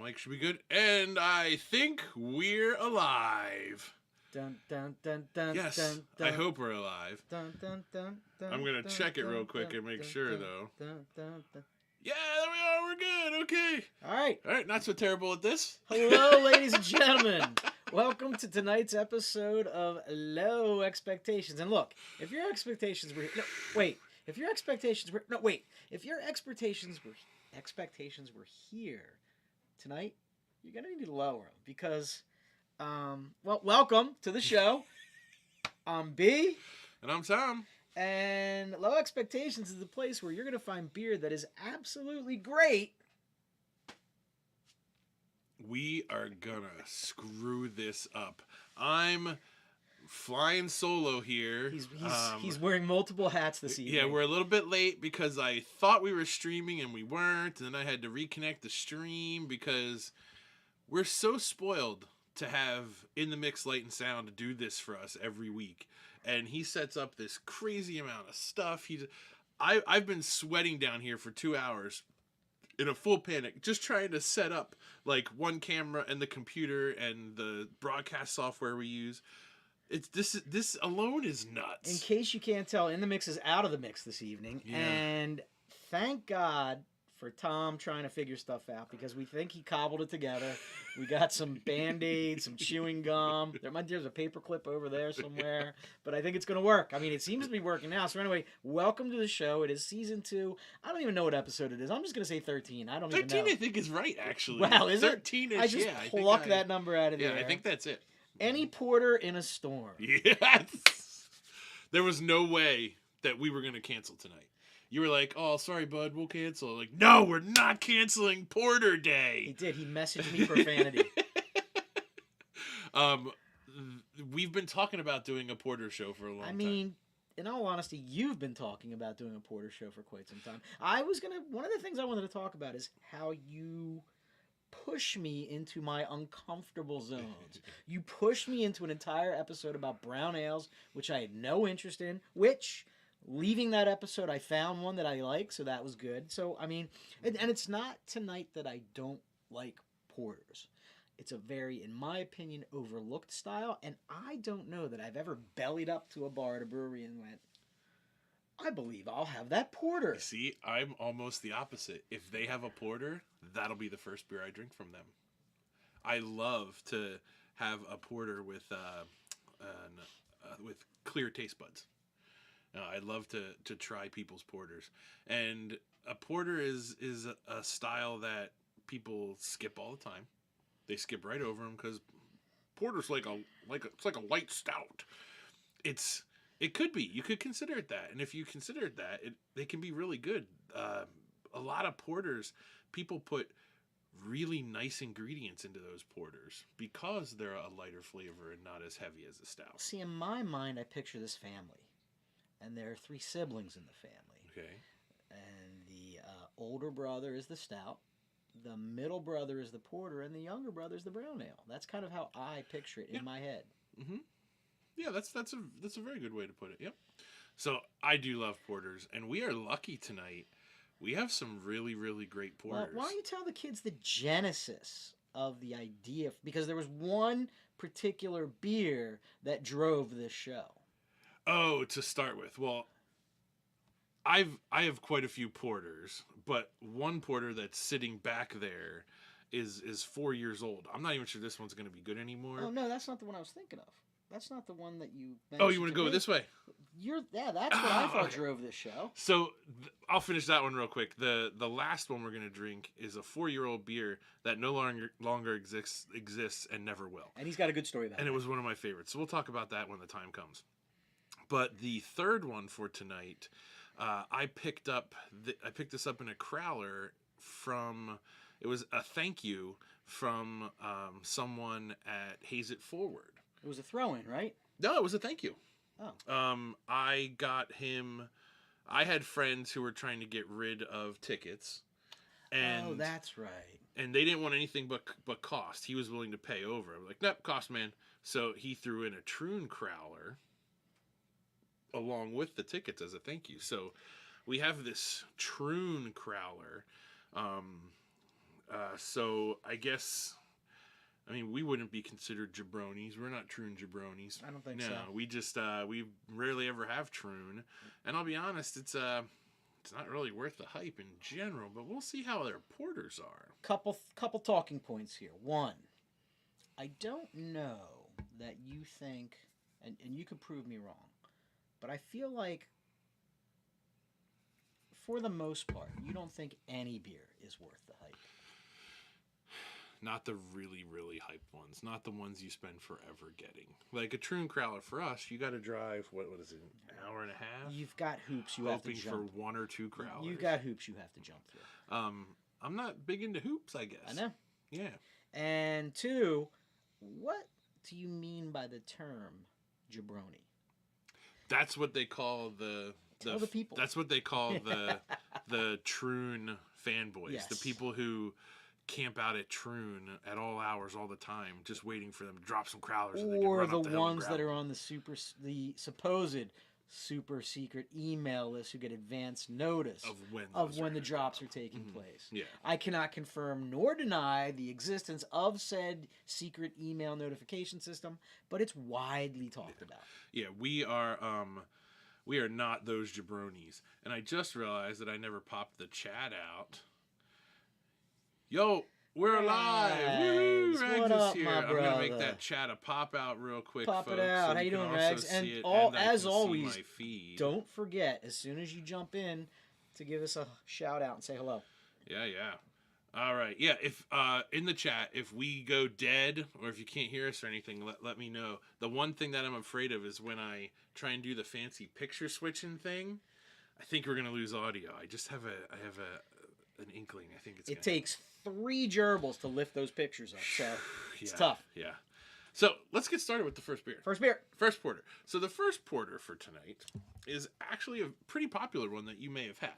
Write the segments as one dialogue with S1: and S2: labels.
S1: Mic should be good. And I think we're alive.
S2: Dun, dun, dun, dun,
S1: Yes,
S2: dun, dun,
S1: I hope we're alive.
S2: Dun, dun, dun, dun,
S1: I'm going to
S2: dun,
S1: check it
S2: dun,
S1: real quick
S2: dun,
S1: and make
S2: dun,
S1: sure,
S2: dun,
S1: though.
S2: dun, dun, dun.
S1: Yeah, there we are. We're good. Okay.
S2: All right.
S1: All right, not so terrible at this.
S2: Hello, ladies and gentlemen. Welcome to tonight's episode of Low Expectations. And look, if your expectations were if your expectations were here tonight, you're gonna need to lower them because, welcome to the show. I'm B,
S1: And I'm Tom.
S2: and Low Expectations is the place where you're gonna find beer that is absolutely great.
S1: We are going to screw this up. I'm flying solo here.
S2: He's wearing multiple hats this evening.
S1: Yeah, we're a little bit late because I thought we were streaming and we weren't. And then I had to reconnect the stream because we're so spoiled to have In the Mix Light and Sound do this for us every week. And he sets up this crazy amount of stuff. I've been sweating down here for 2 hours in a full panic, just trying to set up like one camera and the computer and the broadcast software we use. It's this alone is nuts.
S2: In case you can't tell, In the Mix is out of the mix this evening.
S1: Yeah.
S2: And thank God for Tom trying to figure stuff out because we think he cobbled it together. We got some Band-Aids, some chewing gum. There's a paper clip over there somewhere. But I think it's going to work. I mean, it seems to be working now. So anyway, welcome to the show. It is season 2. I don't even know what episode it is. I'm just going to say 13. I don't even know.
S1: 13 I think is right, actually.
S2: Wow, is
S1: 13
S2: it?
S1: is,
S2: I just plucked that number out of the air.
S1: Yeah, I think that's it.
S2: Any porter in a storm.
S1: Yes! There was no way that we were going to cancel tonight. You were like, oh, sorry, bud, we'll cancel. Like, no, we're not canceling Porter Day.
S2: He did. He messaged me profanity.
S1: We've been talking about doing a Porter show for a long time.
S2: I mean, in all honesty, you've been talking about doing a Porter show for quite some time. One of the things I wanted to talk about is how you push me into my uncomfortable zones. You pushed me into an entire episode about brown ales, which I had no interest in, leaving that episode, I found one that I like, so that was good. So, I mean, and it's not tonight that I don't like porters. It's a very, in my opinion, overlooked style, and I don't know that I've ever bellied up to a bar at a brewery and went, I believe I'll have that porter.
S1: See, I'm almost the opposite. If they have a porter, that'll be the first beer I drink from them. I love to have a porter with clear taste buds. I love to try people's porters, and a porter is a style that people skip all the time. They skip right over them because porter's like a light stout. It could be. You could consider it that, and if you consider it that, they can be really good. A lot of porters, people put really nice ingredients into those porters because they're a lighter flavor and not as heavy as a stout.
S2: See, in my mind, I picture this family. And there are 3 siblings in the family.
S1: Okay.
S2: And the older brother is the stout, the middle brother is the porter, and the younger brother is the brown ale. That's kind of how I picture it in my head.
S1: Mm-hmm. Yeah, that's a very good way to put it. Yep. So I do love porters, and we are lucky tonight. We have some really, really great porters.
S2: Well, why don't you tell the kids the genesis of the idea? Because there was one particular beer that drove this show.
S1: Oh, to start with, well, I have quite a few porters, but one porter that's sitting back there is 4 years old. I'm not even sure this one's going to be good anymore.
S2: Oh no, that's not the one I was thinking of. That's not the one that you mentioned.
S1: Oh, you want to go this way?
S2: That's what I thought drove this show.
S1: So I'll finish that one real quick. The last one we're going to drink is a 4-year-old beer that no longer exists and never will.
S2: And he's got a good story about it.
S1: And it was one of my favorites. So we'll talk about that when the time comes. But the third one for tonight, I picked this up in a crowler from. It was a thank you from someone at Haze It Forward.
S2: It was a throw-in, right?
S1: No, it was a thank you.
S2: Oh.
S1: I got him. I had friends who were trying to get rid of tickets. And,
S2: that's right.
S1: And they didn't want anything but cost. He was willing to pay over. I'm like, nope, cost, man. So he threw in a Troon crowler along with the tickets as a thank you. So we have this Troon crowler. So I guess, I mean, we wouldn't be considered jabronis. We're not Troon jabronis.
S2: I don't think
S1: no,
S2: so.
S1: We just we rarely ever have Troon, and I'll be honest, it's not really worth the hype in general. But we'll see how their porters are.
S2: Couple talking points here. One, I don't know that you think, and you could prove me wrong, but I feel like, for the most part, you don't think any beer is worth the hype.
S1: Not the really, really hyped ones. Not the ones you spend forever getting. Like a Troon Crowler for us, you got to drive, what is it, an hour and a half?
S2: You've got hoops you have to jump.
S1: Hoping for one or two Crowlers.
S2: You've got hoops you have to jump through.
S1: I'm not big into hoops, I guess.
S2: I know.
S1: Yeah.
S2: And two, what do you mean by the term jabroni?
S1: That's what they call the
S2: people.
S1: That's what they call the Troon fanboys.
S2: Yes.
S1: The people who camp out at Troon at all hours, all the time, just waiting for them to drop some Crowlers.
S2: Or the ones that are on the supposed super secret email list who get advance notice
S1: of
S2: when the drops are taking place.
S1: Yeah.
S2: I cannot confirm nor deny the existence of said secret email notification system, but it's widely talked about.
S1: Yeah, we are not those jabronis. And I just realized that I never popped the chat out. Yo, we're alive! Woo! Rags
S2: what
S1: is
S2: up,
S1: here.
S2: my
S1: I'm gonna make
S2: brother?
S1: that chat a pop out real quick.
S2: Pop
S1: folks,
S2: it out.
S1: so
S2: How you
S1: can
S2: doing,
S1: also
S2: Rags?
S1: see
S2: And
S1: it,
S2: all,
S1: and I
S2: as
S1: can see
S2: always,
S1: my feed.
S2: don't forget, as soon as you jump in, to give us a shout out and say hello.
S1: Yeah. All right. Yeah. If in the chat, if we go dead or if you can't hear us or anything, let me know. The one thing that I'm afraid of is when I try and do the fancy picture switching thing. I think we're gonna lose audio. I just have an inkling. I think
S2: it takes 3 gerbils to lift those pictures up, so it's tough.
S1: Yeah. So let's get started with the first beer.
S2: First
S1: porter. So the first porter for tonight is actually a pretty popular one that you may have had.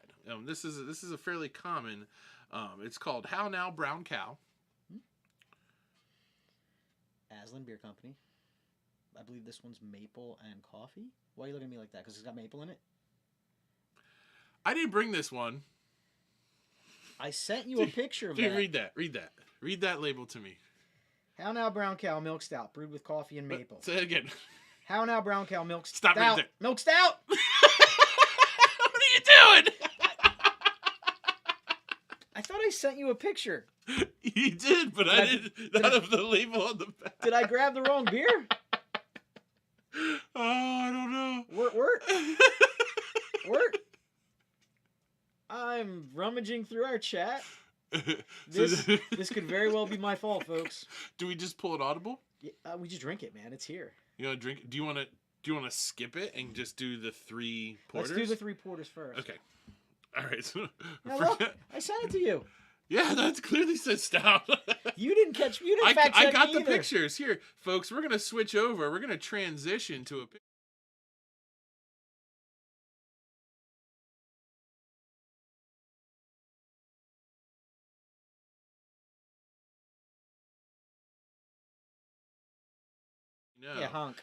S1: This is a fairly common. It's called How Now Brown Cow.
S2: Aslin Beer Company. I believe this one's maple and coffee. Why are you looking at me like that? Because it's got maple in it?
S1: I didn't bring this one.
S2: I sent you a picture of that.
S1: Read that. Read that label to me.
S2: How Now Brown Cow Milk Stout, brewed with coffee and maple.
S1: Say it again.
S2: How Now Brown Cow Milk Stout.
S1: Stop right there.
S2: Milk Stout!
S1: What are you doing?
S2: I thought I sent you a picture.
S1: You did, but I didn't. Not of the label on the back.
S2: Did I grab the wrong beer?
S1: Oh, I don't know.
S2: Wort. I'm rummaging through our chat. This could very well be my fault, folks.
S1: Do we just pull it audible?
S2: Yeah, we just drink it, man. It's here.
S1: You want to drink? Do you want to skip it and just do the 3 porters?
S2: Let's do the 3 porters first.
S1: Okay. All right. So
S2: now look, I sent it to you.
S1: Yeah, that clearly says stout.
S2: You didn't catch. You didn't fact
S1: I
S2: check
S1: got
S2: me
S1: the
S2: either.
S1: pictures here, folks. We're gonna switch over. We're gonna transition to a. No.
S2: Yeah, honk.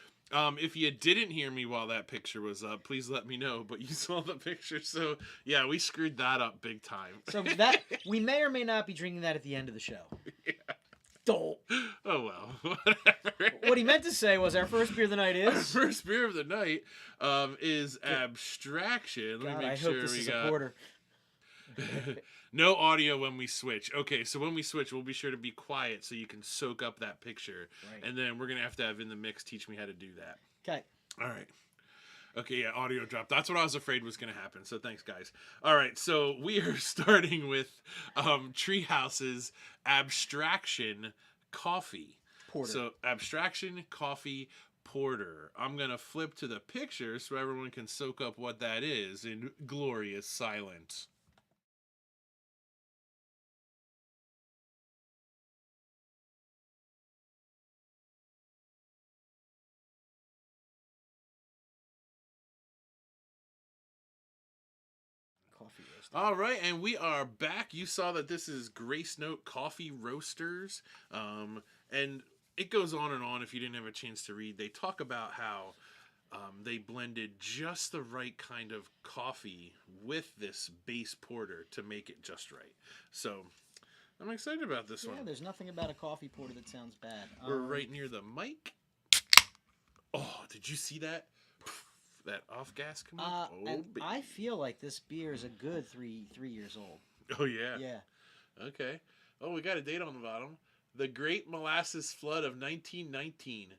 S1: If you didn't hear me while that picture was up, please let me know. But you saw the picture, so yeah, we screwed that up big time.
S2: So that we may or may not be drinking that at the end of the show.
S1: Yeah.
S2: Don't.
S1: Oh well, whatever.
S2: What he meant to say was our first beer of the night is.
S1: Our first beer of the night is Abstraction. Let me make sure
S2: I hope this
S1: we
S2: is
S1: got
S2: a porter.
S1: no audio when we switch. Okay, so when we switch, we'll be sure to be quiet so you can soak up that picture.
S2: Right.
S1: And then we're gonna have in the mix teach me how to do that.
S2: Okay.
S1: All right. Okay, yeah, audio drop. That's what I was afraid was going to happen. So thanks, guys. All right, so we are starting with Treehouse's Abstraction Coffee.
S2: Porter.
S1: So Abstraction Coffee Porter. I'm going to flip to the picture so everyone can soak up what that is in glorious silence.
S2: Coffee roaster.
S1: All right, and we are back. You saw that this is Grace Note Coffee Roasters, and it goes on and on. If you didn't have a chance to read, they talk about how they blended just the right kind of coffee with this base porter to make it just right. So I'm excited about this one.
S2: Yeah, there's nothing about a coffee porter that sounds bad.
S1: We're right near the mic. Oh, did you see that? That off gas come up?
S2: And I feel like this beer is a good three years old.
S1: Oh, yeah?
S2: Yeah.
S1: Okay. Oh, we got a date on the bottom. The Great Molasses Flood of 1919.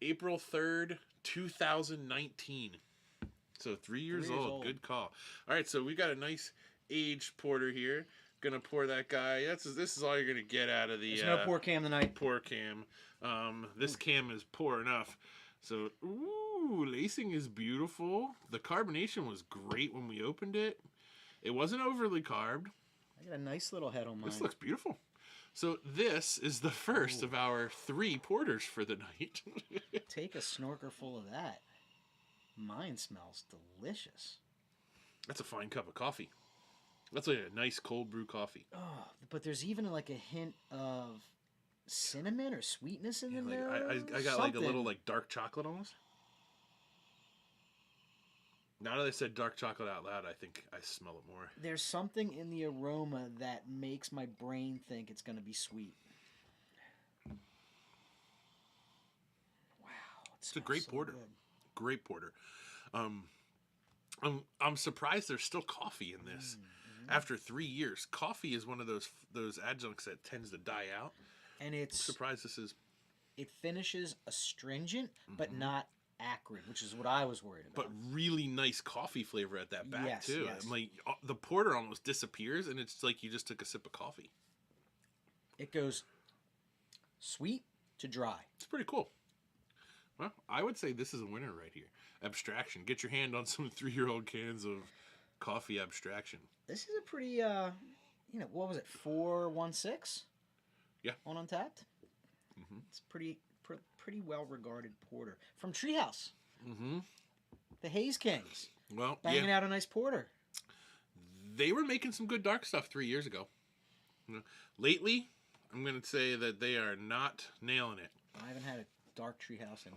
S1: April 3rd, 2019. So 3 years old. Good call. All right, so we got a nice aged porter here. Gonna pour that guy. This is all you're gonna get out of the.
S2: There's no pour cam tonight.
S1: Pour cam. This cam is poor enough. So, ooh, lacing is beautiful. The carbonation was great when we opened it. It wasn't overly carbed.
S2: I got a nice little head on mine.
S1: This looks beautiful. So this is the first of our 3 porters for the night.
S2: Take a snorker full of that. Mine smells delicious.
S1: That's a fine cup of coffee. That's like a nice cold brew coffee.
S2: Oh, but there's even like a hint of cinnamon or sweetness in there.
S1: I got like a little like dark chocolate almost. Now that I said dark chocolate out loud, I think I smell it more.
S2: There's something in the aroma that makes my brain think it's going to be sweet. Wow.
S1: It's a great porter.
S2: Good.
S1: Great porter. I'm surprised there's still coffee in this. After 3 years, coffee is one of those adjuncts that tends to die out.
S2: And it's
S1: surprised this is.
S2: It finishes astringent, but not acrid, which is what I was worried about.
S1: But really nice coffee flavor at that back too.
S2: Yes.
S1: And like the porter almost disappears, and it's like you just took a sip of coffee.
S2: It goes sweet to dry.
S1: It's pretty cool. Well, I would say this is a winner right here. Abstraction. Get your hand on some 3-year-old cans of coffee Abstraction.
S2: This is a pretty, what was it, 416?
S1: Yeah.
S2: On UnTappd? It's pretty well-regarded porter. From Treehouse. The Haze Kings.
S1: Well,
S2: banging out a nice porter.
S1: They were making some good dark stuff 3 years ago. Lately, I'm going to say that they are not nailing it.
S2: I haven't had a dark Treehouse in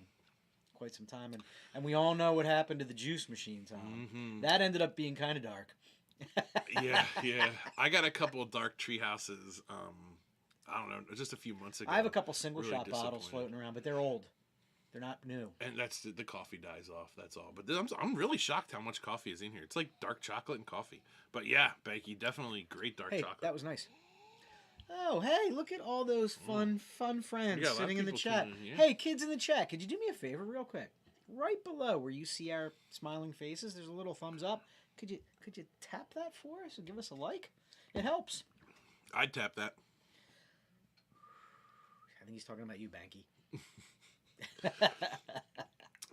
S2: quite some time, and we all know what happened to the juice machine, Tom. That ended up being kind of dark.
S1: yeah. I got a couple of dark Treehouses, I don't know, just a few months ago.
S2: I have a couple single shot bottles floating around, but they're old. They're not new.
S1: And that's the coffee dies off, that's all. But I'm really shocked how much coffee is in here. It's like dark chocolate and coffee. But yeah, Becky, definitely great dark chocolate.
S2: That was nice. Oh, hey, look at all those fun friends sitting in the chat. Hey, kids in the chat, could you do me a favor real quick? Right below where you see our smiling faces, there's a little thumbs up. Could you tap that for us and give us a like? It helps.
S1: I'd tap that.
S2: I think he's talking about you, Banky.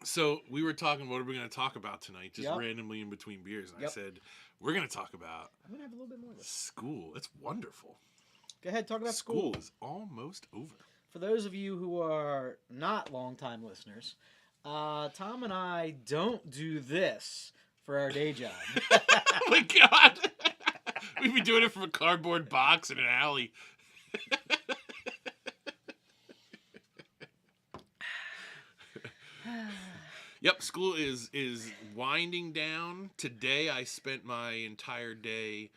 S1: So we were talking, what are we going to talk about tonight? Just randomly in between beers. And I said, we're going to talk about
S2: I'm going to have a little bit more of this.
S1: School. It's wonderful.
S2: Go ahead, talk about school.
S1: School is almost over.
S2: For those of you who are not longtime listeners, Tom and I don't do this for our day job.
S1: Oh my God. We'd be doing it from a cardboard box in an alley. Yep, school is winding down. Today I spent my entire day,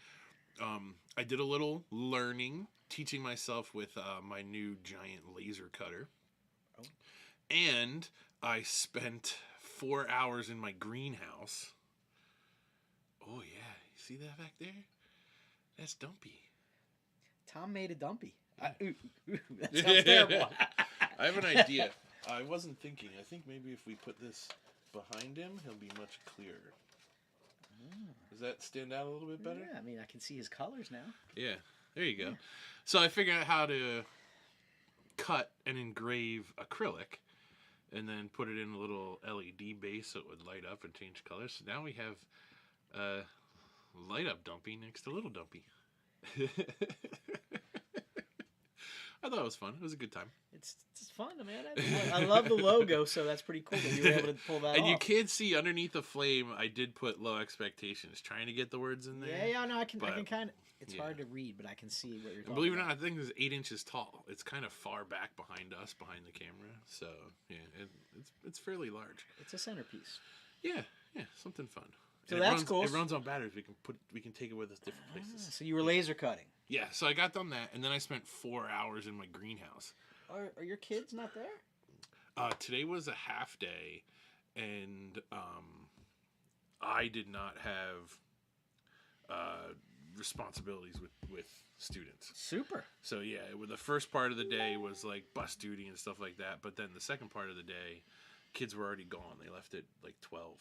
S1: I did a little learning, teaching myself with my new giant laser cutter. Oh. And I spent 4 hours in my greenhouse. Oh yeah, you see that back there? That's dumpy.
S2: Tom made a dumpy. That sounds terrible.
S1: I have an idea. I wasn't thinking. I think maybe if we put this behind him, he'll be much clearer. Does that stand out a little bit better?
S2: Yeah, I mean, I can see his colors now.
S1: Yeah, there you go. Yeah. So I figured out how to cut and engrave acrylic and then put it in a little LED base so it would light up and change colors. So now we have light up Dumpy next to little Dumpy. I thought it was fun. It was a good time.
S2: It's fun, man. I love the logo, so that's pretty cool that you were able to pull that off.
S1: And you can't see underneath the flame, I did put low expectations, trying to get the words in there.
S2: Yeah, no, I can kind of, it's hard to read, but I can see what you're talking about.
S1: Believe it or not, I think it's 8 inches tall. It's kind of far back behind us, behind the camera. So, yeah, it's fairly large.
S2: It's a centerpiece.
S1: Yeah, something fun.
S2: So
S1: And
S2: that's cool.
S1: It runs on batteries. We can take it with us different places.
S2: So you were laser cutting.
S1: Yeah, so I got done that, and then I spent 4 hours in my greenhouse.
S2: Are your kids not there?
S1: Today was a half day, and I did not have responsibilities with students.
S2: Super.
S1: So yeah, the first part of the day was like bus duty and stuff like that, but then the second part of the day, kids were already gone. They left at like 12.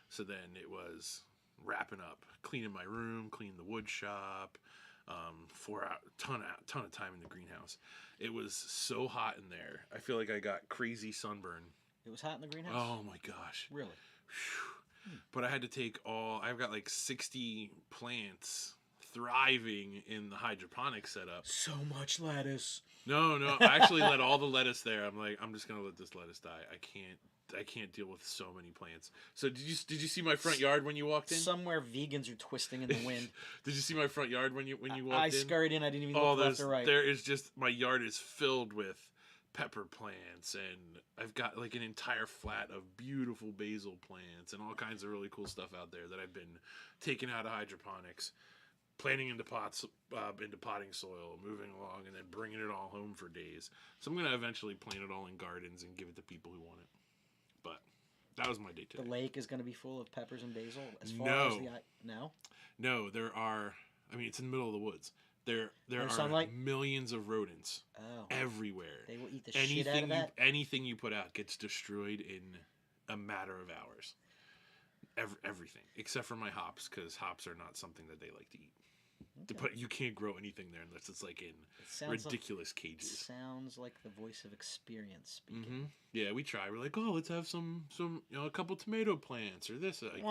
S1: So then it was wrapping up, cleaning my room, cleaning the wood shop, 4 hours, ton of time in the greenhouse. It was so hot in there. I feel like I got crazy sunburn.
S2: It was hot in the greenhouse?
S1: Oh my gosh.
S2: Really?
S1: Whew. But I had to take I've got like 60 plants thriving in the hydroponic setup.
S2: So much lettuce.
S1: No, I actually let all the lettuce there. I'm like, I'm just gonna let this lettuce die. I can't deal with so many plants. So did you see my front yard when you walked in?
S2: Somewhere vegans are twisting in the wind.
S1: Did you see my front yard when you walked in?
S2: I scurried in. I didn't even look left or right.
S1: There is just, my yard is filled with pepper plants, and I've got like an entire flat of beautiful basil plants and all kinds of really cool stuff out there that I've been taking out of hydroponics, planting into pots, into potting soil, moving along, and then bringing it all home for days. So I'm gonna eventually plant it all in gardens and give it to people who want it. But that was my day today.
S2: The lake is going to be full of peppers and basil as far as the eye. No?
S1: No, there are. I mean, it's in the middle of the woods. There are
S2: sunlight?
S1: millions of rodents everywhere.
S2: They will eat the shit out of that?
S1: Anything you put out gets destroyed in a matter of hours. Everything. Except for my hops, because hops are not something that they like to eat. Okay. But you can't grow anything there unless it's like in ridiculous cages.
S2: It sounds like the voice of experience speaking.
S1: Mm-hmm. Yeah, we try. We're like, let's have some a couple tomato plants or this. Like,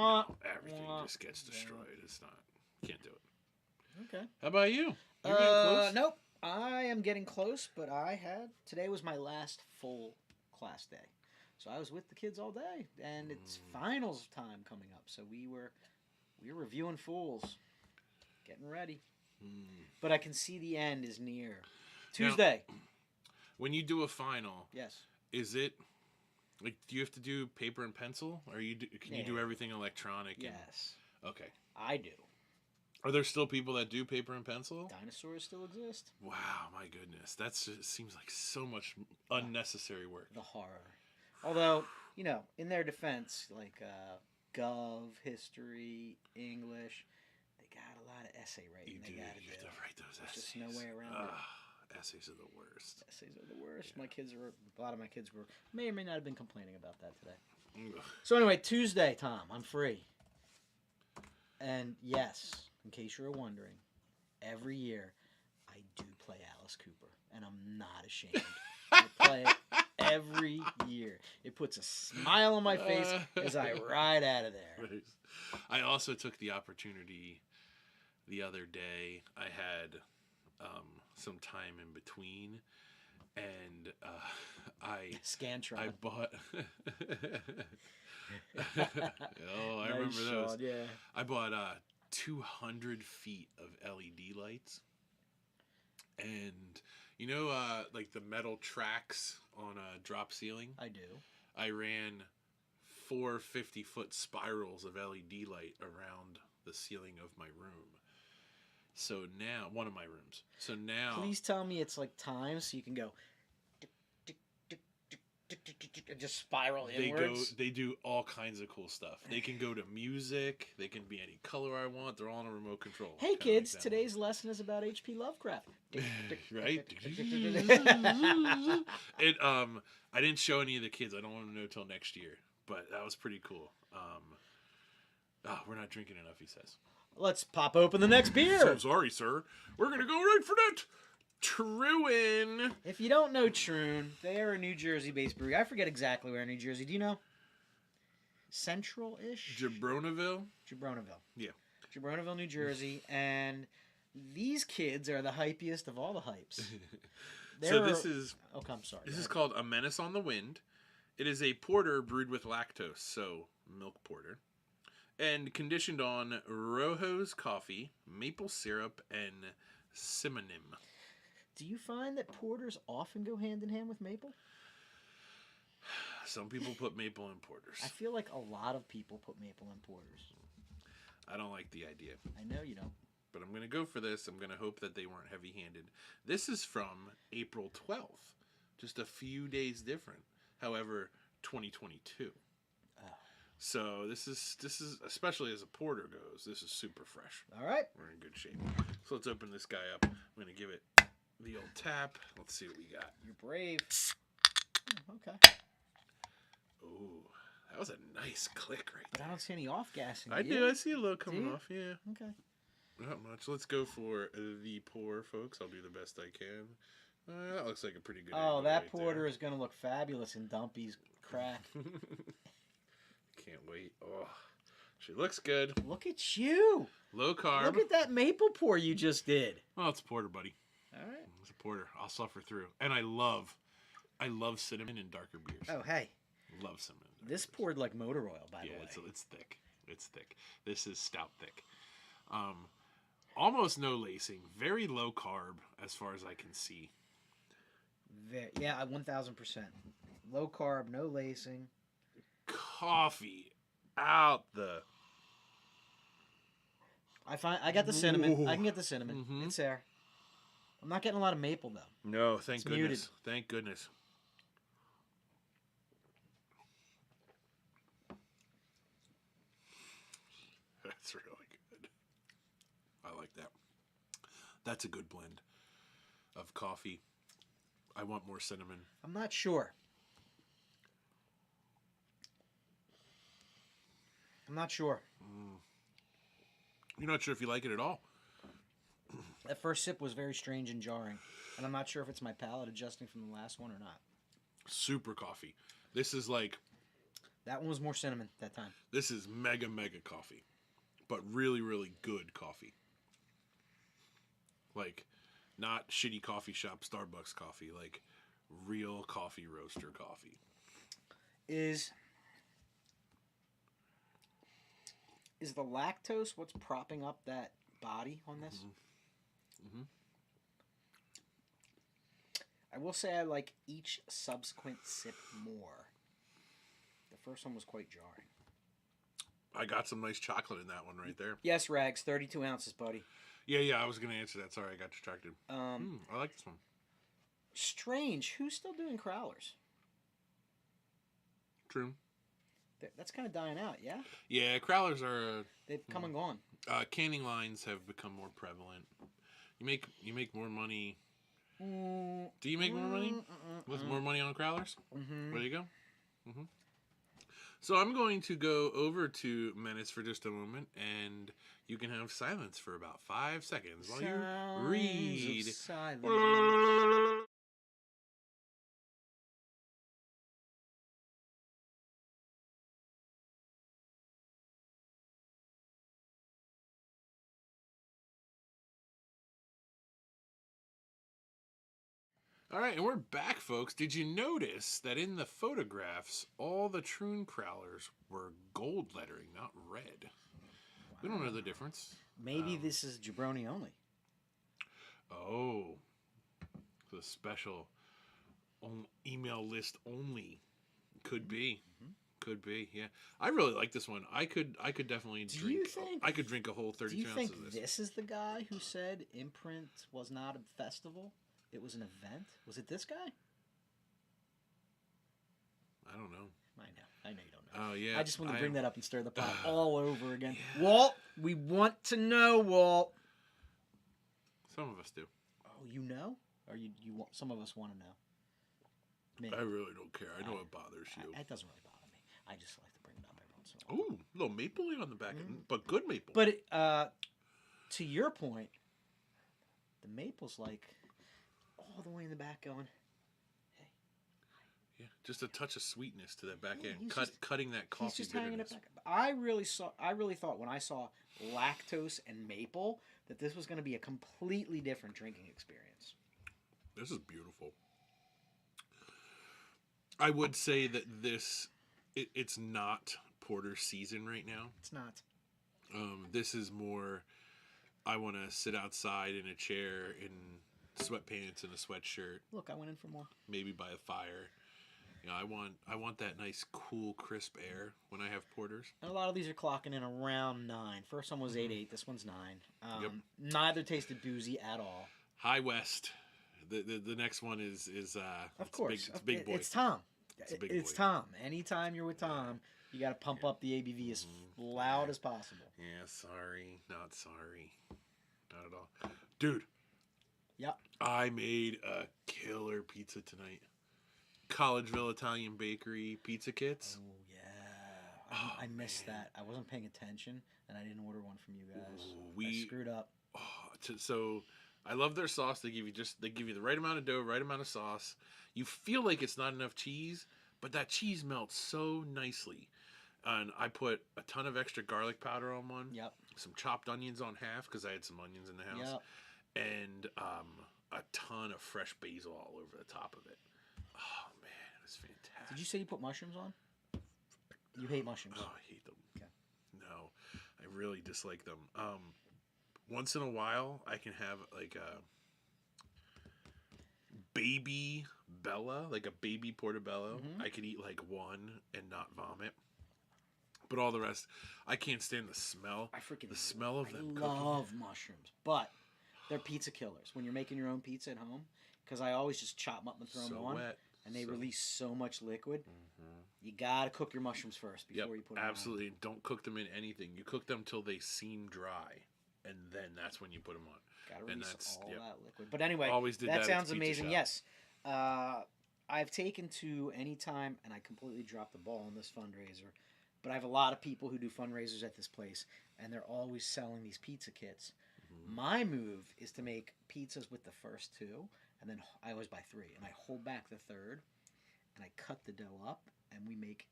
S1: everything just gets destroyed. It's not. Can't do it.
S2: Okay.
S1: How about you? You're getting close?
S2: Nope. I am getting close, but today was my last full class day. So I was with the kids all day, and it's finals time coming up. So we were reviewing fools, getting ready. But I can see the end is near. Tuesday.
S1: Now, when you do a final,
S2: yes.
S1: Is it like, do you have to do paper and pencil, or you do everything electronic?
S2: Yes.
S1: Okay.
S2: I do.
S1: Are there still people that do paper and pencil?
S2: Dinosaurs still exist.
S1: Wow, my goodness. That seems like so much unnecessary work.
S2: The horror. Although, in their defense, like Gov, history, English, they got a lot of essay writing.
S1: You have to write those essays.
S2: There's just no way around it.
S1: Essays are the worst.
S2: Essays are the worst. Yeah. A lot of my kids may or may not have been complaining about that today.
S1: Ugh.
S2: So anyway, Tuesday, Tom, I'm free. And yes, in case you were wondering, every year I do play Alice Cooper, and I'm not ashamed. I play it every year. It puts a smile on my face as I ride out of there.
S1: Right. I also took the opportunity the other day. I had some time in between, and
S2: Scantron.
S1: I bought. I remember those.
S2: Yeah.
S1: I bought 200 feet of LED lights, and like the metal tracks on a drop ceiling.
S2: I do.
S1: I ran 4 50-foot spirals of LED light around the ceiling of my room. So now, one of my rooms. So now,
S2: please tell me it's like time, so you can go just spiral inwards.
S1: They do all kinds of cool stuff. They can go to music. They can be any color I want. They're all on a remote control.
S2: Hey kids, today's lesson is about H.P. Lovecraft.
S1: Right? I didn't show any of the kids. I don't want to know till next year. But that was pretty cool. We're not drinking enough, he says.
S2: Let's pop open the next beer.
S1: So sorry, sir. We're going to go right for that Troon.
S2: If you don't know Troon, they are a New Jersey-based brewery. I forget exactly where in New Jersey. Do you know? Central-ish?
S1: Jabronaville? Yeah.
S2: Jabronaville, New Jersey. And these kids are the hypiest of all the hypes.
S1: This is...
S2: Oh, I'm sorry.
S1: This is called A Menace on the Wind. It is a porter brewed with lactose, so milk porter, and conditioned on Rojo's coffee, maple syrup, and cinnamon.
S2: Do you find that porters often go hand in hand with maple?
S1: Some people put maple in porters.
S2: I feel like a lot of people put maple in porters.
S1: I don't like the idea.
S2: I know you don't.
S1: But I'm going to go for this. I'm going to hope that they weren't heavy-handed. This is from April 12th. Just a few days different. However, 2022.
S2: Oh.
S1: So this is especially as a porter goes, this is super fresh.
S2: All right.
S1: We're in good shape. So let's open this guy up. I'm going to give it the old tap. Let's see what we got.
S2: You're brave. Okay.
S1: Ooh, that was a nice click right
S2: But
S1: there.
S2: I don't see any off-gassing.
S1: I do. I see a little coming off. Yeah.
S2: Okay.
S1: Not much. Let's go for the pour, folks. I'll do the best I can. That looks like a pretty good.
S2: Oh, that
S1: right
S2: porter is going to look fabulous in Dumpy's crack.
S1: Can't wait. Oh, she looks good.
S2: Look at you.
S1: Low carb.
S2: Look at that maple pour you just did.
S1: Oh, it's a porter, buddy.
S2: All right.
S1: It's a porter. I'll suffer through. And I love cinnamon in darker beers.
S2: Oh, hey.
S1: Love cinnamon.
S2: This poured like motor oil, by the way.
S1: Yeah, it's thick. It's thick. This is stout thick. Almost no lacing. Very low carb as far as I can see.
S2: Yeah, 1,000%. Low carb, no lacing.
S1: Coffee out the...
S2: I got the cinnamon.
S1: Ooh.
S2: I can get the cinnamon.
S1: Mm-hmm.
S2: It's there. I'm not getting a lot of maple, though.
S1: No, thank
S2: It's
S1: goodness.
S2: muted.
S1: Thank goodness. That's really good. I like that. That's a good blend of coffee. I want more cinnamon.
S2: I'm not sure. I'm not sure.
S1: You're not sure if you like it at all.
S2: That first sip was very strange and jarring. And I'm not sure if it's my palate adjusting from the last one or not.
S1: Super coffee. This is like...
S2: That one was more cinnamon that time.
S1: This is mega, mega coffee. But really, really good coffee. Like, not shitty coffee shop Starbucks coffee. Like, real coffee roaster coffee.
S2: Is the lactose what's propping up that body on this?
S1: Mm-hmm.
S2: I will say I like each subsequent sip more. The first one was quite jarring.
S1: I got some nice chocolate in that one right there.
S2: Yes, Rags, 32 ounces, buddy.
S1: Yeah, I was going to answer that. Sorry, I got distracted. I like this one.
S2: Strange. Who's still doing crowlers?
S1: True.
S2: That's kind of dying out, yeah?
S1: Yeah, crowlers are...
S2: They've come and gone.
S1: Canning lines have become more prevalent. You make more money... Do you make more money with more money on crowlers?
S2: Mm-hmm.
S1: There you go. Mm-hmm. So I'm going to go over to Menace for just a moment, and you can have silence for about 5 seconds while you read. All right, and we're back, folks. Did you notice that in the photographs, all the Troon crowlers were gold lettering, not red? Wow. We don't know the difference.
S2: Maybe this is jabroni only.
S1: Oh, the special email list only. Could be. Mm-hmm. Could be, yeah. I really like this one. I could definitely drink. I could drink a whole 32 ounces of this.
S2: Do you think this is the guy who said Imprint was not a festival? It was an event? Was it this guy?
S1: I don't know.
S2: I know you don't know.
S1: Oh, yeah.
S2: I just want to bring that up and stir the pot all over again. Yeah. Walt, we want to know, Walt.
S1: Some of us do.
S2: Oh, you know? Or you want? Some of us want to know. Me.
S1: I really don't care. I know it bothers you.
S2: It doesn't really bother me. I just like to bring it up every once in a while.
S1: Ooh, a little maple on the back end, but good maple.
S2: But to your point, the maple's like... all the way in the back going, hey.
S1: Yeah, just a touch of sweetness to that back end. Cutting that coffee
S2: he's just
S1: bitterness.
S2: hanging it back. I really thought when I saw lactose and maple that this was going to be a completely different drinking experience.
S1: This is beautiful. I would say that it's not porter season right now.
S2: It's not.
S1: This is more, I want to sit outside in a chair in sweatpants and a sweatshirt.
S2: Look, I went in for more.
S1: Maybe by a fire. Yeah, I want that nice, cool, crisp air when I have porters.
S2: And a lot of these are clocking in around 9. First one was 8.8. This one's 9.
S1: Yep.
S2: Neither tasted boozy at all.
S1: High West. The next one is
S2: Of course,
S1: big boy.
S2: It's Tom.
S1: It's a big
S2: It's
S1: boy.
S2: Tom. Anytime you're with Tom, you got to pump up the ABV as loud as possible.
S1: Yeah, sorry, not sorry, not at all, dude.
S2: Yep.
S1: I made a killer pizza tonight. Collegeville Italian Bakery pizza kits.
S2: Oh yeah, I missed that. I wasn't paying attention, and I didn't order one from you guys. I screwed up.
S1: So I love their sauce. They give you the right amount of dough, right amount of sauce. You feel like it's not enough cheese, but that cheese melts so nicely. And I put a ton of extra garlic powder on one.
S2: Yep.
S1: Some chopped onions on half because I had some onions in the house.
S2: Yep.
S1: And a ton of fresh basil all over the top of it. Oh man, it was fantastic.
S2: Did you say you put mushrooms on? You hate mushrooms.
S1: Oh, I hate them.
S2: Okay.
S1: No, I really dislike them. Once in a while, I can have like a baby Bella, like a baby portobello. I could eat like one and not vomit. But all the rest, I can't stand the smell. The smell of them cooking.
S2: I love mushrooms, but they're pizza killers when you're making your own pizza at home. Because I always just chop them up and throw them on,
S1: wet.
S2: and they release so much liquid. You gotta cook your mushrooms first before you put them
S1: absolutely. On. Don't cook them in anything. You cook them till they seem dry, and then that's when you put them on.
S2: Gotta release all that liquid. But anyway,
S1: always did that
S2: sounds amazing.
S1: Shop.
S2: Yes. I've taken to any time, and I completely dropped the ball on this fundraiser, but I have a lot of people who do fundraisers at this place, and they're always selling these pizza kits. My move is to make pizzas with the first 2, and then I always buy 3, and I hold back the third, and I cut the dough up, and we make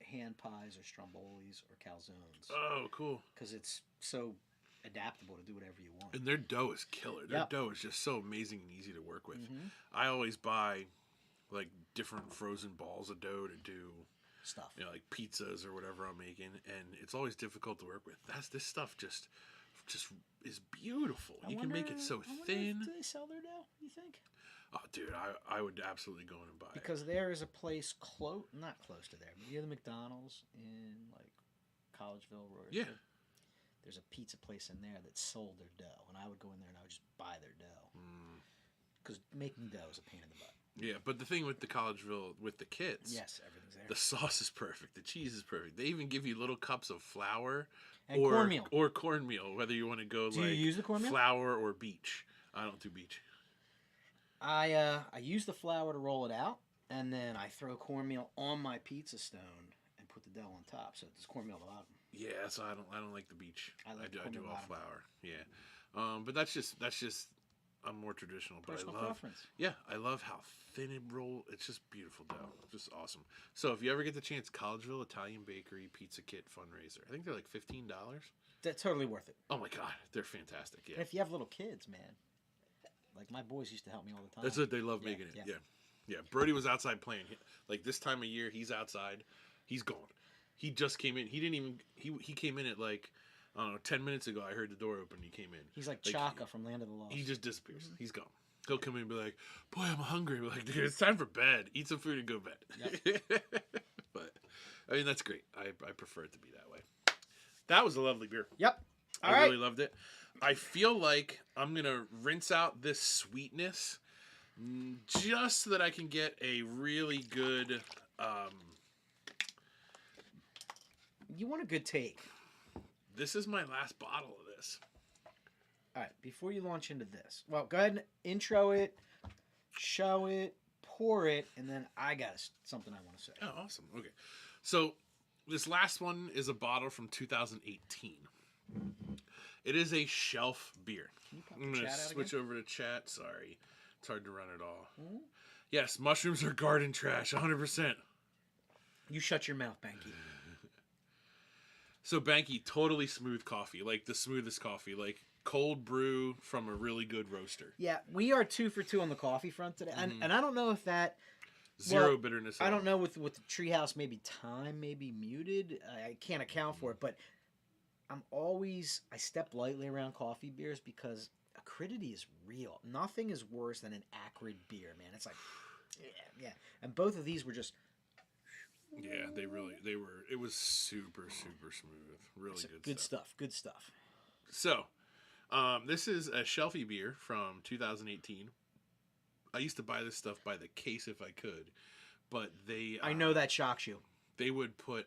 S2: hand pies or strombolis or calzones.
S1: Oh, cool.
S2: Because it's so adaptable to do whatever you want.
S1: And their dough is killer. Their dough is just so amazing and easy to work with. I always buy like different frozen balls of dough to do
S2: stuff.
S1: You know, like pizzas or whatever I'm making, and it's always difficult to work with. This stuff just is beautiful. You can make it so thin.
S2: Do they sell their dough, you think?
S1: Oh, dude, I would absolutely go in and buy it.
S2: Because there is a place not close to there, but you know the McDonald's in like Collegeville, Royersford?
S1: Yeah.
S2: There's a pizza place in there that sold their dough, and I would go in there and I would just buy their dough. Because making dough is a pain in the butt.
S1: Yeah, but the thing with the Collegeville, with the kits,
S2: yes, everything's there.
S1: The sauce is perfect. The cheese is perfect. They even give you little cups of flour
S2: and cornmeal.
S1: Or cornmeal, whether you want to go
S2: Do you use the cornmeal?
S1: Flour or beach. I don't do beach.
S2: I use the flour to roll it out, and then I throw cornmeal on my pizza stone and put the dough on top. So there's cornmeal at the bottom.
S1: Yeah, so I don't like the beach. I do all
S2: bottom.
S1: flour. Yeah, but that's just I'm more traditional. But
S2: Personal
S1: I love
S2: preference.
S1: Yeah, I love how thin it roll. It's just beautiful dough. Just awesome. So if you ever get the chance, Collegeville Italian Bakery Pizza Kit fundraiser. I think they're like $15.
S2: That's totally worth it.
S1: Oh my god, they're fantastic. Yeah.
S2: And if you have little kids, man, like my boys used to help me all the time.
S1: That's what they love making it. Yeah. Brody was outside playing. Like this time of year, he's outside. He's gone. He just came in. He didn't even. He came in at like, I don't know, 10 minutes ago. I heard the door open. He came in.
S2: He's like Chaka from Land of the Lost.
S1: He just disappears. He's gone. He'll come in and be like, "Boy, I'm hungry." We're like, "Dude, it's time for bed. Eat some food and go to bed." Yep. But I mean, that's great. I prefer it to be that way. That was a lovely beer.
S2: Yep.
S1: I really loved it. I feel like I'm gonna rinse out this sweetness just so that I can get a really good.
S2: You want a good take.
S1: This is my last bottle of this.
S2: All right, before you launch into this, well, go ahead and intro it, show it, pour it, and then I got something I want to say.
S1: Oh, awesome. Okay. So this last one is a bottle from 2018. It is a shelf beer. I'm going to switch over to chat. Sorry. It's hard to run it all. Mm-hmm. Yes, mushrooms are garden trash, 100%.
S2: You shut your mouth, Banky.
S1: So Banky, totally smooth coffee, like the smoothest coffee, like cold brew from a really good roaster.
S2: Yeah, we are 2 for 2 on the coffee front today, and I don't know if that
S1: zero bitterness.
S2: I don't know with the Treehouse, maybe time, maybe muted. I can't account for it, but I step lightly around coffee beers because acridity is real. Nothing is worse than an acrid beer, man. It's like Yeah. And both of these were just
S1: Yeah, they were. It was super smooth. Really
S2: good stuff. Good stuff.
S1: So, this is a shelfie beer from 2018. I used to buy this stuff by the case if I could, but they.
S2: I know that shocks you.
S1: They would put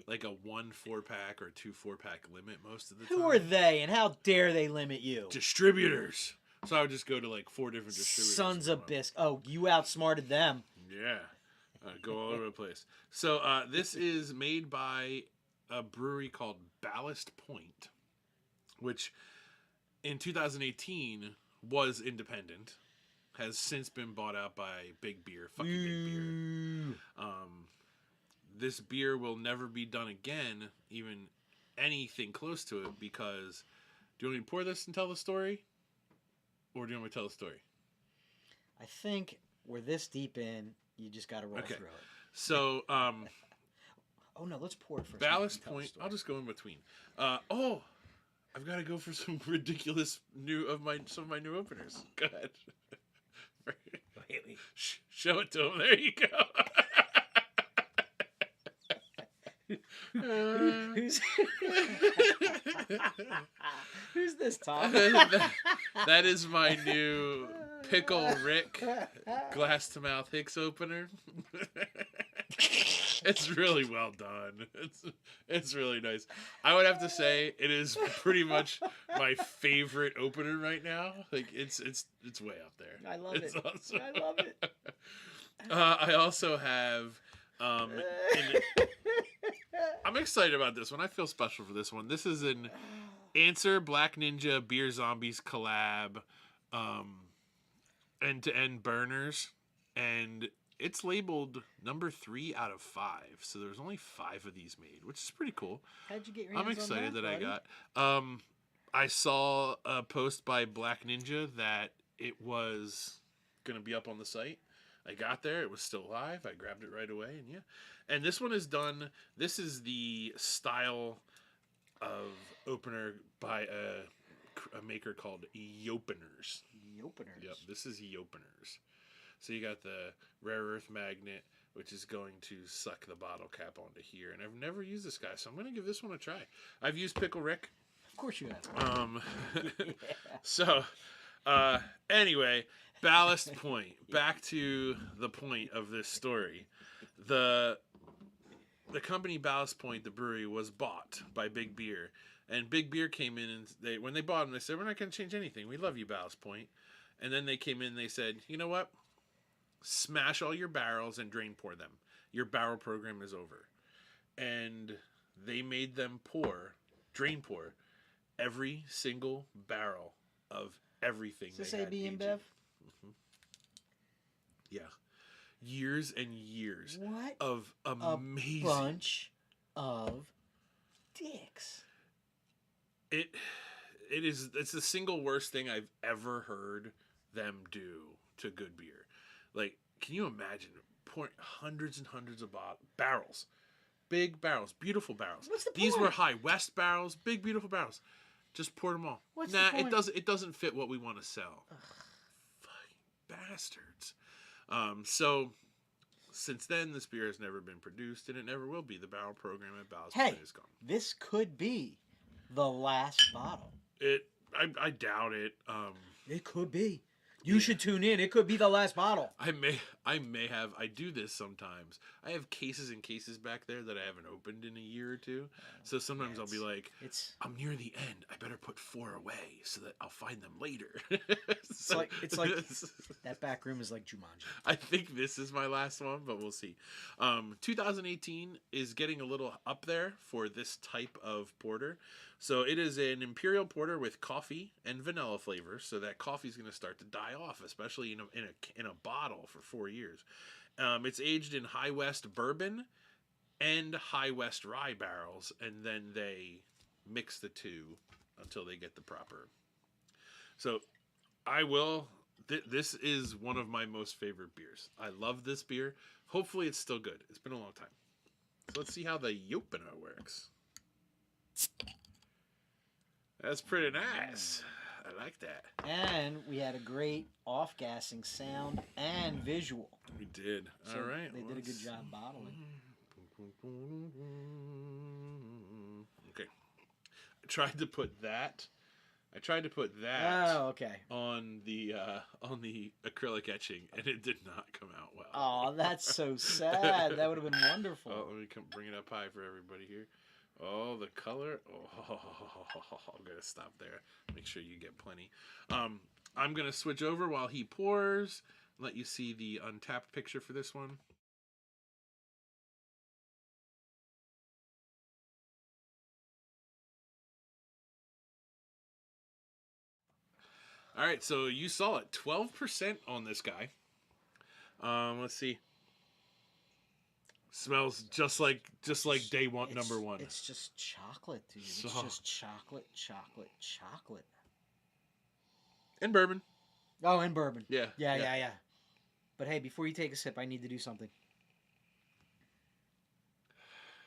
S1: like a 1 4-pack or 2 4-pack limit most of the time.
S2: Who are they, and how dare they limit you?
S1: Distributors. So I would just go to like 4 different distributors.
S2: Sons of biscuits. Oh, you outsmarted them.
S1: Yeah. Go all over the place. So this is made by a brewery called Ballast Point, which in 2018 was independent, has since been bought out by Big Beer. Fucking Big Beer. This beer will never be done again, even anything close to it, because do you want me to pour this and tell the story? Or do you want me to tell the story?
S2: I think we're this deep in, you just got to roll through it.
S1: So,
S2: oh no, let's pour it first.
S1: Ballast Point. I'll just go in between. I've got to go for some ridiculous some of my new openers. Go ahead.
S2: Wait.
S1: Show it to him. There you go.
S2: Who's this, Tom?
S1: That is my new Pickle Rick glass to mouth Hicks opener. It's really well done. It's really nice. I would have to say it is pretty much my favorite opener right now. Like it's way up there.
S2: I love it.
S1: Awesome.
S2: I love it.
S1: I also have I'm excited about this one. I feel special for this one. This is an Answer Black Ninja Beer Zombies collab, end-to-end burners, and it's labeled number 3 out of 5. So there's only 5 of these made, which is pretty cool.
S2: How'd you get your hands on that?
S1: I'm excited that
S2: buddy?
S1: I got. I saw a post by Black Ninja that it was gonna be up on the site. I got there, it was still live. I grabbed it right away, and yeah. And this one is done. This is the style of opener by a maker called Yopeners.
S2: Yopeners.
S1: Yep, this is Yopeners. So you got the rare earth magnet, which is going to suck the bottle cap onto here. And I've never used this guy, so I'm going to give this one a try. I've used Pickle Rick.
S2: Of course you have.
S1: Yeah. So, anyway, Ballast Point. Back to the point of this story. The company Ballast Point, the brewery, was bought by Big Beer. And Big Beer came in, and when they bought them, they said, we're not going to change anything. We love you, Ballast Point. And then they came in and they said, you know what? Smash all your barrels and drain pour them. Your barrel program is over. And they made them drain pour, every single barrel of everything.
S2: Is this
S1: they had
S2: AB
S1: aging.
S2: InBev?
S1: Mm-hmm. Yeah. Years and years
S2: What
S1: of amazing.
S2: A bunch of dicks.
S1: It's the single worst thing I've ever heard them do to good beer. Like, can you imagine pouring hundreds and hundreds of barrels, big barrels, beautiful barrels?
S2: What's the
S1: These
S2: point?
S1: were high West barrels, big beautiful barrels. Just pour them all.
S2: What's
S1: nah,
S2: the point?
S1: it doesn't fit what we want to sell. Fucking bastards. So since then, this beer has never been produced, and it never will be. The barrel program at Ballast Point is gone.
S2: This could be the last bottle.
S1: I doubt it.
S2: It could be. You should tune in. It could be the last bottle.
S1: I may have. I do this sometimes. I have cases and cases back there that I haven't opened in a year or two. So sometimes I'll be like, I'm near the end. I better put 4 away so that I'll find them later.
S2: It's like that back room is like Jumanji.
S1: I think this is my last one, but we'll see. 2018 is getting a little up there for this type of porter. So it is an imperial porter with coffee and vanilla flavor. So that coffee is going to start to die off, especially in a bottle for 4 years. It's aged in High West bourbon and High West rye barrels, and then they mix the two until they get the proper. So this is one of my most favorite beers. I love this beer. Hopefully it's still good. It's been a long time. So let's see how the Yopener works. That's pretty nice. I like that.
S2: And we had a great off-gassing sound and visual.
S1: We did.
S2: So
S1: All right.
S2: they did a good job bottling.
S1: Okay. I tried to put that
S2: Oh, okay.
S1: on the acrylic etching, and it did not come out well.
S2: Oh, that's so sad. That would have been wonderful.
S1: Oh, let me bring it up high for everybody here. Oh, the color. Oh, I'm gonna stop there. Make sure you get plenty. I'm gonna switch over while he pours. Let you see the UnTappd picture for this one. All right, so you saw it, 12% on this guy. Let's see. Smells just like day one, number one.
S2: It's just chocolate, dude.
S1: So,
S2: it's just chocolate.
S1: and bourbon.
S2: Oh, and bourbon.
S1: Yeah.
S2: Yeah. But hey, before you take a sip, I need to do something.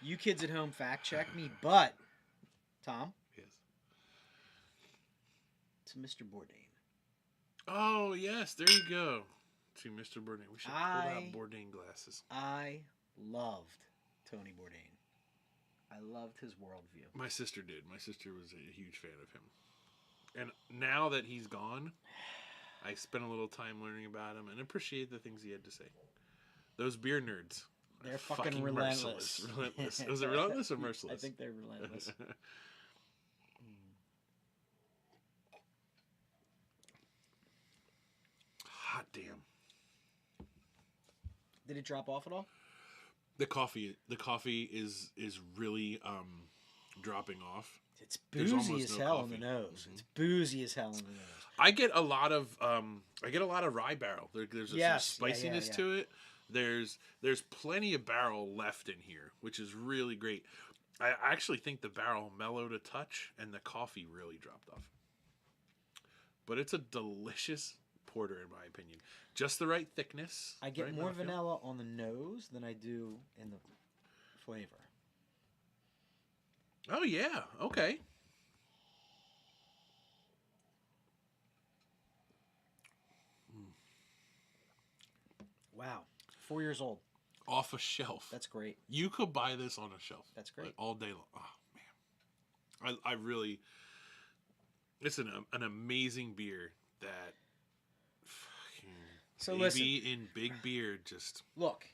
S2: You kids at home fact check me, but Tom.
S1: Yes.
S2: To Mr. Bourdain.
S1: Oh yes, there you go. To Mr. Bourdain. We should pull out Bourdain glasses.
S2: I loved Tony Bourdain. I loved his worldview.
S1: My sister did. My sister was a huge fan of him. And now that he's gone, I spent a little time learning about him and appreciate the things he had to say. Those beer nerds.
S2: They're fucking relentless.
S1: Relentless. Was it relentless or merciless?
S2: I think they're relentless.
S1: Hot damn.
S2: Did it drop off at all?
S1: The coffee is really dropping off.
S2: It's boozy as hell in the nose.
S1: Mm-hmm.
S2: It's boozy as hell in the nose.
S1: I get a lot of rye barrel. There's some spiciness to it. There's plenty of barrel left in here, which is really great. I actually think the barrel mellowed a touch and the coffee really dropped off. But it's a delicious porter in my opinion. Just the right thickness.
S2: I get more vanilla on the nose than I do in the flavor.
S1: Oh yeah, okay.
S2: Wow. 4 years old.
S1: Off a shelf.
S2: That's great.
S1: You could buy this on a shelf.
S2: That's great.
S1: Like, all day long. Oh man. I really, it's an amazing beer that
S2: so
S1: AB
S2: listen,
S1: in big beer just
S2: look,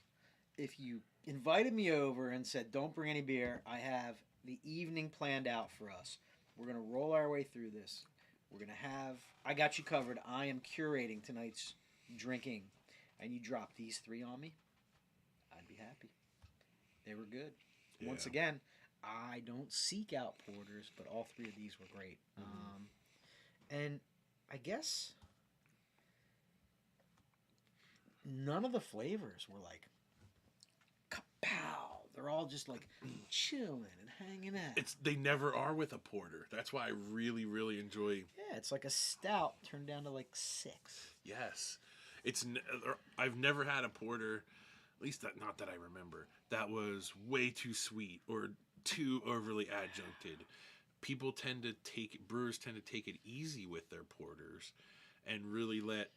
S2: if you invited me over and said don't bring any beer, I have the evening planned out for us. We're going to roll our way through this. We're going to have, I got you covered. I am curating tonight's drinking, and you drop these three on me, I'd be happy. They were good. Yeah. Once again, I don't seek out porters, but all three of these were great. Mm-hmm. And I guess none of the flavors were like kapow. They're all just like chilling and hanging out.
S1: They never are with a porter. That's why I really, really enjoy.
S2: Yeah, it's like a stout turned down to like 6.
S1: Yes, I've never had a porter, at least not that I remember, that was way too sweet or too overly adjuncted. Brewers tend to take it easy with their porters, and really let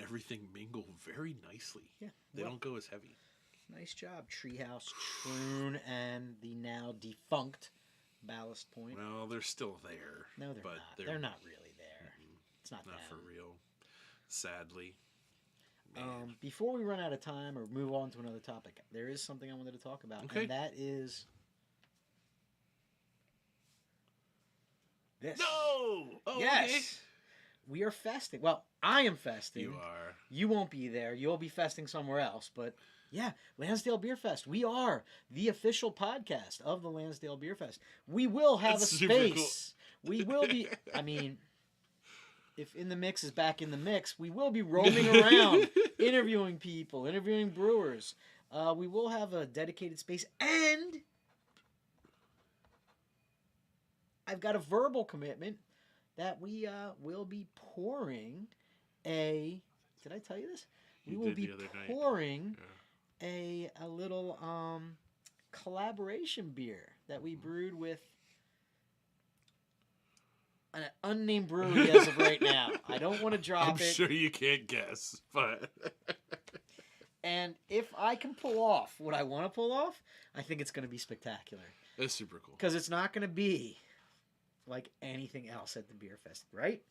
S1: everything mingle very nicely. Yeah, they don't go as heavy.
S2: Nice job, Treehouse, Troon, and the now defunct Ballast Point.
S1: Well, they're still there.
S2: No, they're not. They're not really there. It's not
S1: for real. Sadly.
S2: Before we run out of time or move on to another topic, there is something I wanted to talk about, and that is this.
S1: No! Oh,
S2: yes!
S1: Okay.
S2: We are festing. Well, I am festing.
S1: You are.
S2: You won't be there. You'll be festing somewhere else, but yeah, Lansdale Beer Fest. We are the official podcast of the Lansdale Beer Fest. We will have a space. Cool. We will be, I mean, if In the Mix is back in the mix, we will be roaming around, interviewing people, interviewing brewers. We will have a dedicated space, and I've got a verbal commitment that we will be pouring a... Did I tell you this? We will be pouring a little collaboration beer that we brewed with an unnamed brewery as of right now. I don't want to drop
S1: I'm sure you can't guess, but
S2: and if I can pull off what I want to pull off, I think it's going to be spectacular.
S1: that's super cool.
S2: Because it's not going to be like anything else at the beer fest, right?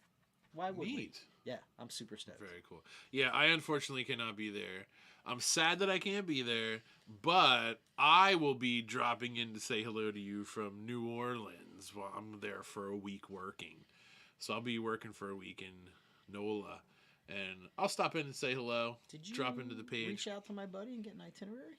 S2: Why would we?
S1: Neat.
S2: Yeah, I'm super stoked.
S1: Very cool. Yeah, I unfortunately cannot be there. I'm sad that I can't be there, but I will be dropping in to say hello to you from New Orleans while I'm there for a week working. So I'll be working for a week in NOLA, and I'll stop in and say hello.
S2: Did you
S1: drop into the page?
S2: reach out to my buddy and get an itinerary?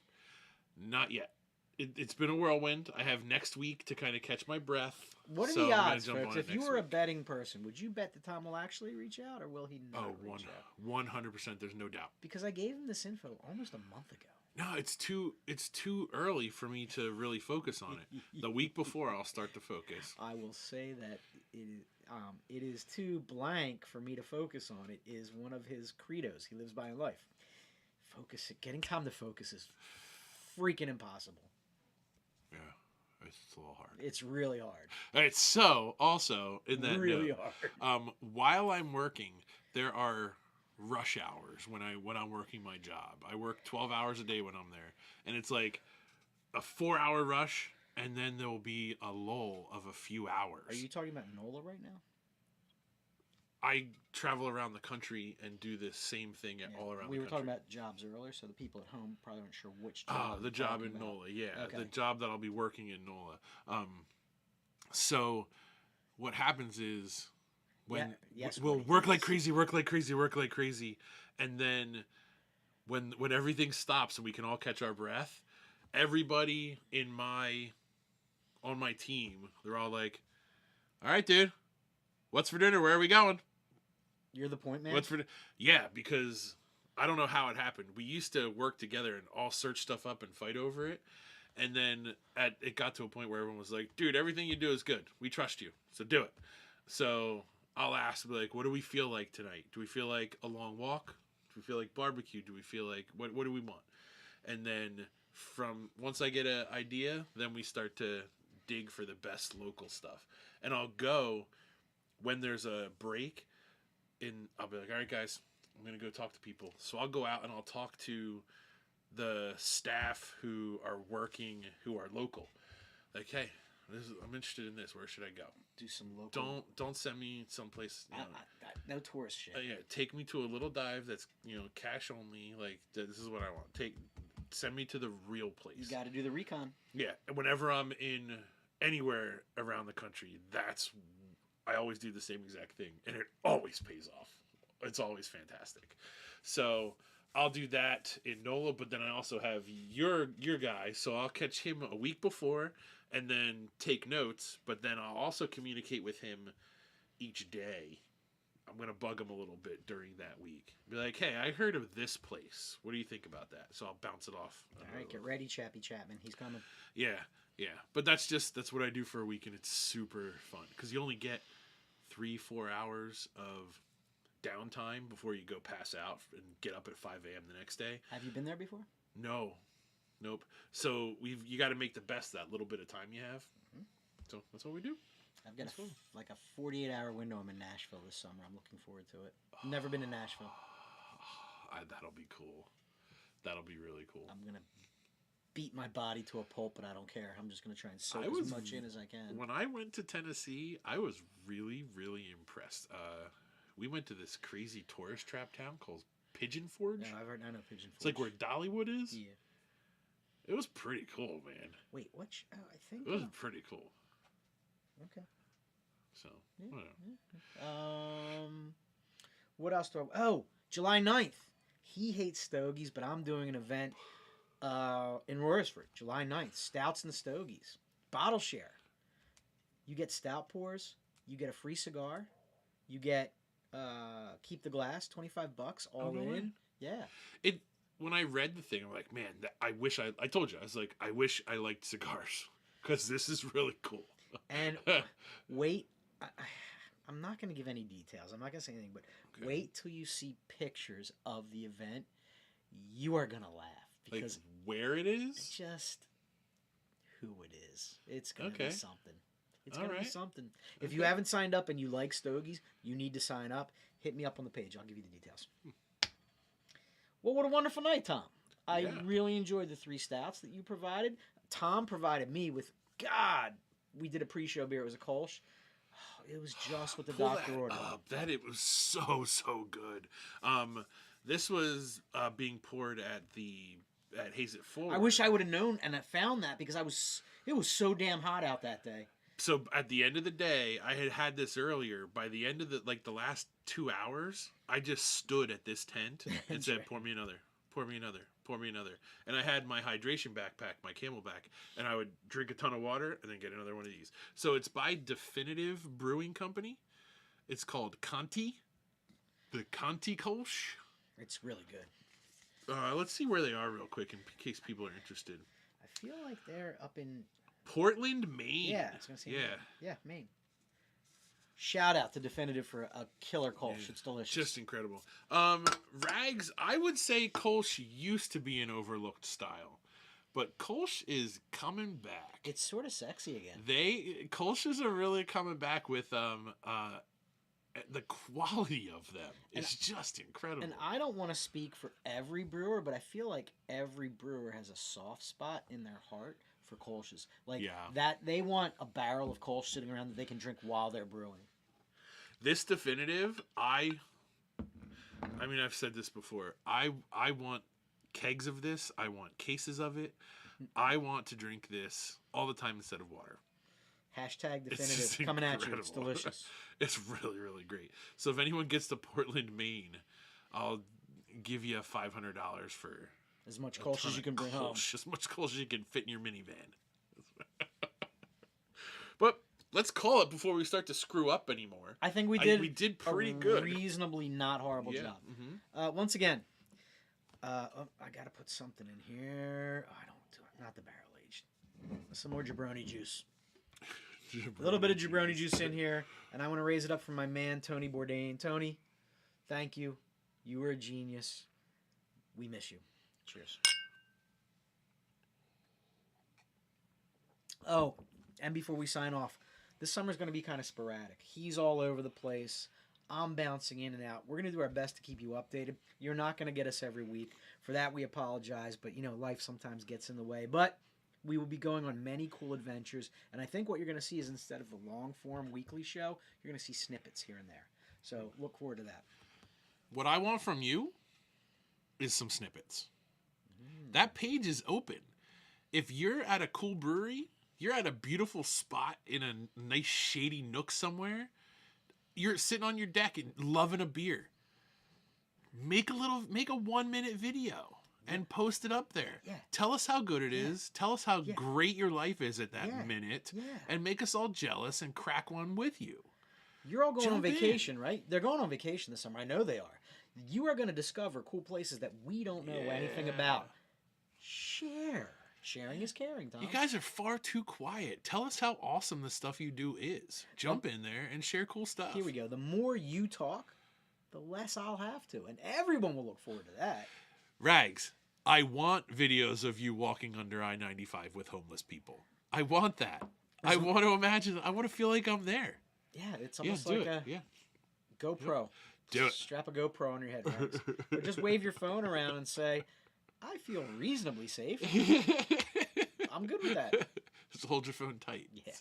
S1: Not yet. It's been a whirlwind. I have next week to kind of catch my breath.
S2: What are
S1: so
S2: the
S1: I'm gonna
S2: odds,
S1: jump
S2: folks?
S1: on it
S2: If you
S1: next
S2: were a
S1: week.
S2: betting person, would you bet that Tom will actually reach out, or will he not reach out?
S1: 100%. There's no doubt.
S2: Because I gave him this info almost a month ago.
S1: No, it's too early for me to really focus on it. The week before, I'll start to focus.
S2: I will say that it is too blank for me to focus on. It is one of his credos he lives by in life. Getting Tom to focus is freaking impossible.
S1: Yeah, it's a little hard.
S2: It's really hard.
S1: All right, so also in that
S2: Really
S1: note,
S2: hard.
S1: while I'm working, there are rush hours when I'm working my job. I work 12 hours a day when I'm there, and it's like a 4-hour rush, and then there will be a lull of a few hours.
S2: Are you talking about NOLA right now?
S1: I travel around the country and do the same thing all around the country.
S2: We were talking about jobs earlier, so the people at home probably aren't sure which job.
S1: The job in NOLA, yeah.
S2: Okay.
S1: The job that I'll be working in NOLA. So what happens is when we'll work like crazy, and then when everything stops and we can all catch our breath, everybody on my team, they're all like, "All right, dude, what's for dinner? Where are we going?"
S2: You're the point man?
S1: Yeah, because I don't know how it happened. We used to work together and all search stuff up and fight over it. And then it got to a point where everyone was like, "Dude, everything you do is good. We trust you. So do it." So I'll ask, like, "What do we feel like tonight? Do we feel like a long walk? Do we feel like barbecue? Do we feel like, what do we want?" And then once I get an idea, then we start to dig for the best local stuff. And I'll go when there's a break. I'll be like, "All right, guys, I'm going to go talk to people." So I'll go out and I'll talk to the staff who are local. Like, "Hey, I'm interested in this. Where should I go?"
S2: Do some local.
S1: Don't send me someplace.
S2: No tourist shit.
S1: Yeah, take me to a little dive that's cash only. Like, this is what I want. Send me to the real place.
S2: You got to do the recon.
S1: Yeah, whenever I'm in anywhere around the country, I always do the same exact thing, and it always pays off. It's always fantastic. So I'll do that in NOLA, but then I also have your guy, so I'll catch him a week before and then take notes, but then I'll also communicate with him each day. I'm going to bug him a little bit during that week. Be like, "Hey, I heard of this place. What do you think about that?" So I'll bounce it off.
S2: All right, get ready, Chappie Chapman. He's coming.
S1: Yeah. But that's what I do for a week, and it's super fun because you only get 3-4 hours of downtime before you go pass out and get up at 5 a.m. the next day.
S2: Have you been there before?
S1: No. Nope. So you got to make the best of that little bit of time you have. Mm-hmm. So that's what we do.
S2: I've got a 48-hour window. I'm in Nashville this summer. I'm looking forward to it. Never been to Nashville.
S1: That'll be cool. That'll be really cool.
S2: I'm going to beat my body to a pulp, but I don't care. I'm just going to try and soak as much in as I can.
S1: When I went to Tennessee, I was really, really impressed. We went to this crazy tourist trap town called Pigeon Forge.
S2: Yeah, I know Pigeon Forge.
S1: It's like where Dollywood is.
S2: Yeah.
S1: It was pretty cool, man.
S2: Wait, what? I think
S1: it was pretty cool.
S2: Okay.
S1: So,
S2: what else do I... Oh, July 9th. He hates stogies, but I'm doing an event in Royersford, July 9th. Stouts and Stogies. Bottle share. You get stout pours. You get a free cigar. You get keep the glass, $25 all in.
S1: Way.
S2: Yeah.
S1: When I read the thing, I'm like, man, I told you, I was like, I wish I liked cigars because this is really cool.
S2: And wait, I'm not going to give any details. I'm not going to say anything, but wait till you see pictures of the event. You are going to laugh. Because
S1: where it is?
S2: Just who it is. It's going to be something. It's
S1: All
S2: going to be
S1: right.
S2: something. If you haven't signed up and you like stogies, you need to sign up. Hit me up on the page. I'll give you the details. Well, what a wonderful night, Tom. I
S1: Yeah.
S2: really enjoyed the 3 stouts that you provided. Tom provided me with, God, we did a pre-show beer. It was a Kolsch. It was just what the
S1: Pull
S2: doctor
S1: that
S2: ordered.
S1: up. That it was so good. This was being poured at Haze It Forward.
S2: I wish I would have known and I found that because it was so damn hot out that day.
S1: So at the end of the day, I had this earlier. By the end of the last 2 hours, I just stood at this tent and said,
S2: right.
S1: "Pour me another, pour me another, pour me another." And I had my hydration backpack, my Camelback, and I would drink a ton of water and then get another one of these. So it's by Definitive Brewing Company. It's called Conti, the Conti Kolsch.
S2: It's really good.
S1: Let's see where they are real quick in case people are interested.
S2: I feel like they're up in
S1: Portland, Maine.
S2: Yeah, I was gonna say
S1: Yeah.
S2: Maine. Yeah, Maine. Shout out to Definitive for a killer Kolsch.
S1: Yeah,
S2: It's delicious.
S1: Just incredible. Rags, I would say Kolsch used to be an overlooked style, but Kolsch is coming back.
S2: It's sort of sexy again.
S1: Kolsch's are really coming back with the quality of them is just incredible.
S2: And I don't want to speak for every brewer, but I feel like every brewer has a soft spot in their heart for Kolsch's. Like that they want a barrel of Kolsch sitting around that they can drink while they're brewing.
S1: This Definitive, I mean, I've said this before. I want kegs of this. I want cases of it. I want to drink this all the time instead of water.
S2: Hashtag
S1: It's
S2: Definitive
S1: just
S2: coming at you.
S1: incredible.
S2: It's delicious.
S1: It's really, really great. So if anyone gets to Portland, Maine, I'll give you $500 for
S2: as much Kolsch as you can bring home.
S1: As much Kolsch as you can fit in your minivan. But let's call it before we start to screw up anymore.
S2: I think we did.
S1: We did pretty good.
S2: Reasonably not horrible job.
S1: Mm-hmm.
S2: Once again, I gotta put something in here. Oh, I don't do it. Not the barrel aged. Some more jabroni juice. A little bit of jabroni juice in here, and I want to raise it up from my man Tony Bourdain. Tony, thank you. You were a genius. We miss you. Cheers. Oh, and before we sign off, this summer's going to be kind of sporadic. He's all over the place. I'm bouncing in and out. We're going to do our best to keep you updated. You're not going to get us every week. For that, we apologize, but, life sometimes gets in the way. But we will be going on many cool adventures, and I think what you're going to see is instead of the long-form weekly show, you're going to see snippets here and there. So look forward to that.
S1: What I want from you is some snippets. That page is open. If you're at a cool brewery, you're at a beautiful spot in a nice shady nook somewhere, you're sitting on your deck and loving a beer, make a 1-minute video and post it up there.
S2: Yeah.
S1: Tell us how good it is. Tell us how great your life is at that minute, and make us all jealous and crack one with you.
S2: You're all going on vacation, right? They're going on vacation this summer. I know they are. You are going to discover cool places that we don't know anything about. Share. Sharing is caring, Tom.
S1: You guys are far too quiet. Tell us how awesome the stuff you do is. Jump in there and share cool stuff.
S2: Here we go. The more you talk, the less I'll have to. And everyone will look forward to that.
S1: Rags, I want videos of you walking under I-95 with homeless people. I want that. I want to imagine. I want to feel like I'm there.
S2: Yeah, it's almost like a GoPro.
S1: Do it.
S2: Strap a GoPro on your head, Rags. Or just wave your phone around and say, I feel reasonably safe. I'm good with that.
S1: Just hold your phone tight.
S2: Yeah.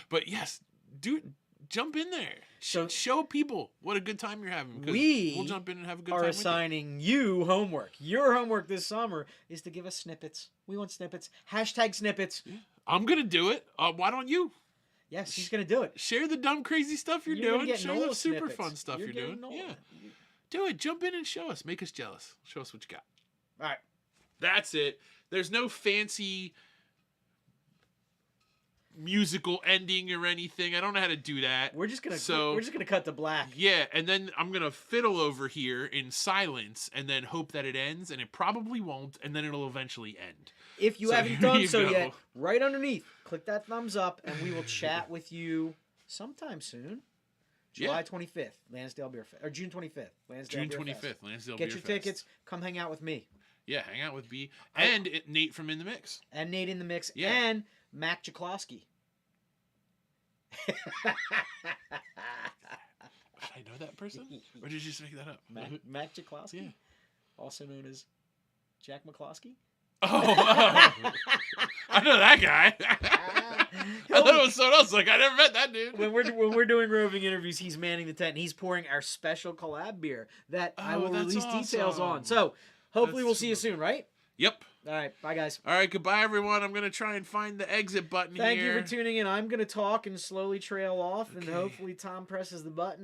S1: But yes, jump in there. Show people what a good time you're having. We'll jump in and have a good time.
S2: Are assigning you homework. Your homework this summer is to give us snippets. We want snippets. Hashtag snippets.
S1: Yeah. I'm going to do it. Why don't you?
S2: Yes, he's going to do it.
S1: Share the dumb, crazy stuff you're doing. Share the super
S2: snippets.
S1: fun stuff you're doing.
S2: Nola.
S1: Yeah. Do it. Jump in and show us. Make us jealous. Show us what you got.
S2: All right.
S1: That's it. There's no fancy musical ending or anything. I don't know how to do that.
S2: We're just gonna cut to black.
S1: Yeah, and then I'm gonna fiddle over here in silence and then hope that it ends, and it probably won't, and then it'll eventually end.
S2: If you haven't done so yet, right underneath, click that thumbs up, and we will chat with you sometime soon. July 25th, Lansdale Beer Fest, or June 25th, Lansdale Beer Fest.
S1: June 25th, Lansdale
S2: Get
S1: Beer
S2: your
S1: Fest.
S2: tickets. Come hang out with me.
S1: Yeah, hang out with B and Nate from In the Mix.
S2: And Nate in the Mix.
S1: Yeah.
S2: And Mac Jaklowski.
S1: Did I know that person? Or did you just make that up?
S2: Mac Jaklowski?
S1: Yeah.
S2: Also known as Jack McCloskey?
S1: Oh, I know that guy. I thought it was someone else. Like, I never met that dude.
S2: When we're doing roving interviews, he's manning the tent, and he's pouring our special collab beer that I will
S1: that's
S2: release details on.
S1: awesome.
S2: So, hopefully
S1: That's
S2: we'll see you soon, right?
S1: Yep.
S2: All right, bye, guys.
S1: All right, goodbye, everyone. I'm going to try and find the exit button
S2: Thank
S1: here.
S2: you for tuning in. I'm going to talk and slowly trail off, and
S1: Okay.
S2: hopefully Tom presses the button.